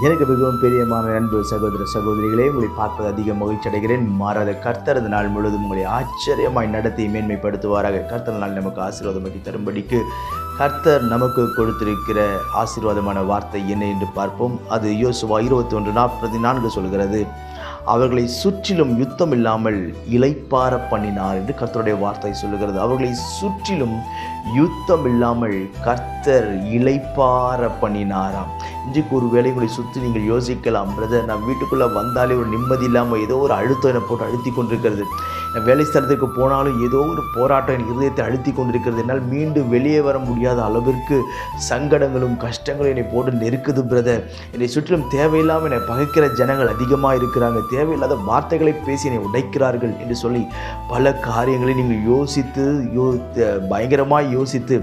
எனக்கு மிகவும் பிரியமான அன்பு சகோதர சகோதரிகளே, உங்களை பார்ப்பது அதிக மகிழ்ச்சி அடைகிறேன். மாறாத கர்த்தர் இந்த நாள் முழுவதும் உங்களை ஆச்சரியமாய் நடத்தி மேன்மைப்படுத்துவாராக. கர்த்தர் நாள் நமக்கு ஆசீர்வாதமாக்கி தரும்படிக்கு கர்த்தர் நமக்கு கொடுத்திருக்கிற ஆசீர்வாதமான வார்த்தை என்ன என்று பார்ப்போம். அது யோசுவா 21:44 சொல்கிறது, அவர்களை சுற்றிலும் யுத்தம் இல்லாமல் இளைப்பார பண்ணினார் என்று கர்த்தருடைய வார்த்தை சொல்லுகிறது. அவர்களை சுற்றிலும் யுத்தம் இல்லாமல் கர்த்தர் இளைப்பார பண்ணினாராம். இன்றைக்கு ஒரு வேலைகளை சுற்றி நீங்கள் யோசிக்கலாம், பிரதர் நான் வீட்டுக்குள்ளே வந்தாலே ஒரு நிம்மதி இல்லாமல் ஏதோ ஒரு அழுத்தம் என்னை போட்டு அழுத்தி கொண்டிருக்கிறது. நான் வேலை ஸ்தலத்துக்கு போனாலும் ஏதோ ஒரு போராட்டம் என் இருதயத்தை அழுத்தி கொண்டிருக்கிறது. என்னால் மீண்டும் வெளியே வர முடியாத அளவிற்கு சங்கடங்களும் கஷ்டங்களும் என்னை போட்டு நெருக்குது பிரதர். என்னை சுற்றிலும் தேவையில்லாமல் என்னை பகைக்கிற ஜனங்கள் அதிகமாக இருக்கிறாங்க, தேவையில்லாத வார்த்தைகளை பேசி என்னை உடைக்கிறார்கள் என்று சொல்லி பல காரியங்களை நீங்கள் பயங்கரமாக யோசித்து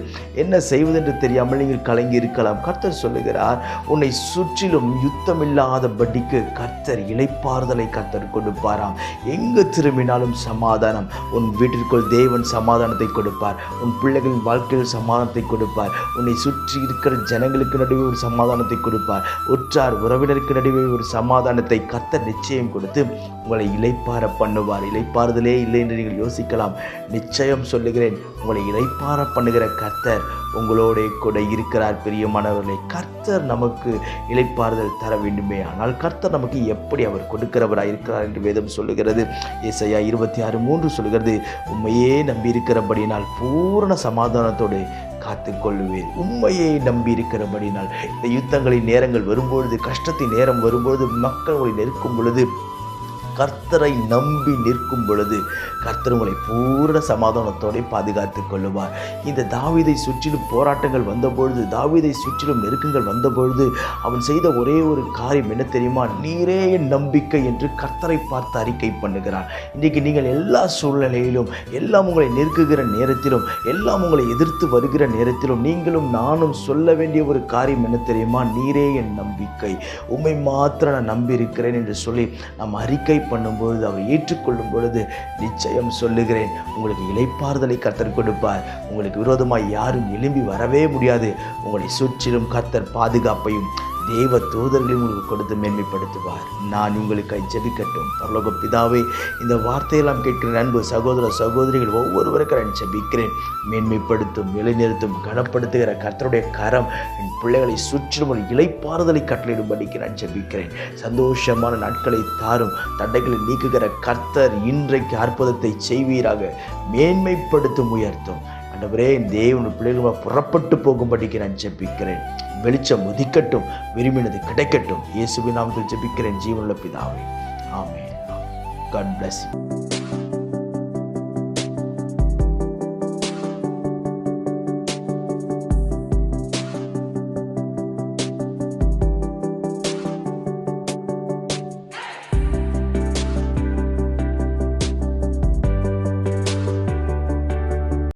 என்ன செய்வதென்று தெரியாமல் நீங்கள் கலங்கி இருக்கலாம். கர்த்தர் சொல்லுகிறார், உன்னை சுற்றிலும் யுத்தம் இல்லாதபடிக்கு கர்த்தர் இளைப்பாறுதலை கர்த்தர் கொடுப்பாராம். எங்கு திரும்பினாலும் சமாதானம். உன் வீட்டிற்குள் தேவன் சமாதானத்தை கொடுப்பார். உன் பிள்ளைகளின் வாழ்க்கையில் சமாதானத்தை கொடுப்பார். உன்னை சுற்றி இருக்கிற ஜனங்களுக்கு நடுவே ஒரு சமாதானத்தை கொடுப்பார். உற்றார் உறவினருக்கு நடுவே ஒரு சமாதானத்தை கர்த்தர் நிச்சயம் கொடுத்து உங்களை இளைப்பார பண்ணுவார். இளைப்பாறுதலே இல்லை என்று நீங்கள் யோசிக்கலாம். நிச்சயம் சொல்லுகிறேன், உங்களை இளைப்பார பண்ணுகிற கர்த்தர் உங்களோட கூட இருக்கிறார். பிரியமானவர்களே, கர்த்தர் நமக்கு இளைப்பாறுதல் தர வேண்டுமே, ஆனால் கர்த்தர் நமக்கு எப்படி அவர் கொடுக்கிறவராக இருக்கிறார் என்று வேதம் சொல்லுகிறது. ஏசாயா 26:3 சொல்லுகிறது, உண்மையே நம்பி இருக்கிறபடினால் பூரண சமாதானத்தோடு காத்துக்கொள்ளுவேன். உண்மையை நம்பி இருக்கிறபடினால் இந்த யுத்தங்களின் நேரங்கள் வரும்பொழுது, கஷ்டத்தின் நேரம் வரும்பொழுது, மக்கள் உங்களை நெருக்கும் பொழுது, கர்த்தரை நம்பி நிற்கும் பொழுது கர்த்தர் உங்களை பூரண சமாதானத்தோடு பாதுகாத்து கொள்ளுவார். இந்த தாவீதை சுற்றிலும் போராட்டங்கள் வந்தபொழுது, தாவீதை சுற்றிலும் நெருக்கங்கள் வந்தபொழுது அவன் செய்த ஒரே ஒரு காரியம் என்ன தெரியுமா? நீரே என் நம்பிக்கை என்று கர்த்தரை பார்த்து அறிக்கை பண்ணுகிறான். இன்றைக்கு நீங்கள் எல்லா சூழ்நிலையிலும், எல்லாம் உங்களை நெருக்குகிற நேரத்திலும், எல்லாம் உங்களை எதிர்த்து வருகிற நேரத்திலும் நீங்களும் நானும் சொல்ல வேண்டிய ஒரு காரியம் என்ன தெரியுமா? நீரே என் நம்பிக்கை, உம்மை மாத்திரம் நான் நம்பி இருக்கிறேன் என்று சொல்லி நாம் அறிக்கை பண்ணும்பொழுது, அவர் ஏற்றுக்கொள்ளும் பொழுது நிச்சயம் சொல்லுகிறேன், உங்களுக்கு இளைப்பாறுதலை கர்த்தர் கொடுப்பார். உங்களுக்கு விரோதமாய் யாரும் எழும்பி வரவே முடியாது. உங்களை சுற்றிலும் கர்த்தர் பாதுகாப்பையும் தேவ தூதர்களையும் உங்களுக்கு கொடுத்து மேன்மைப்படுத்துவார். நான் உங்களுக்கு ஜெபிக்கட்டும். பரலோக பிதாவே, இந்த வார்த்தையெல்லாம் கேட்கிற அன்பு சகோதர சகோதரிகள் ஒவ்வொருவருக்கும் நான் ஜெபிக்கிறேன். மேன்மைப்படுத்தும், நிலைநிறுத்தும், கனப்படுத்துகிற கர்த்தருடைய கரம் என் பிள்ளைகளை சுற்றிலும் ஒரு இளைப்பாறுதலை கட்டளையிடும்படிக்கு நான் ஜெபிக்கிறேன். சந்தோஷமான நாட்களை தாரும். தடைகளை நீக்குகிற கர்த்தர் இன்றைக்கு அற்புதத்தை செய்வீராக. மேன்மைப்படுத்தும், உயர்த்தும். ஆண்டவரே, தேவன் பிள்ளைகள் புறப்பட்டு போகும்படிக்கு நான் ஜெபிக்கிறேன். வெளிச்சம் உதிக்கட்டும், விரும்பினது கிடைக்கட்டும். இயேசுவின் நாமத்தில் ஜெபிக்கிறேன் ஜீவனுள்ள பிதாவே, ஆமென். God bless you.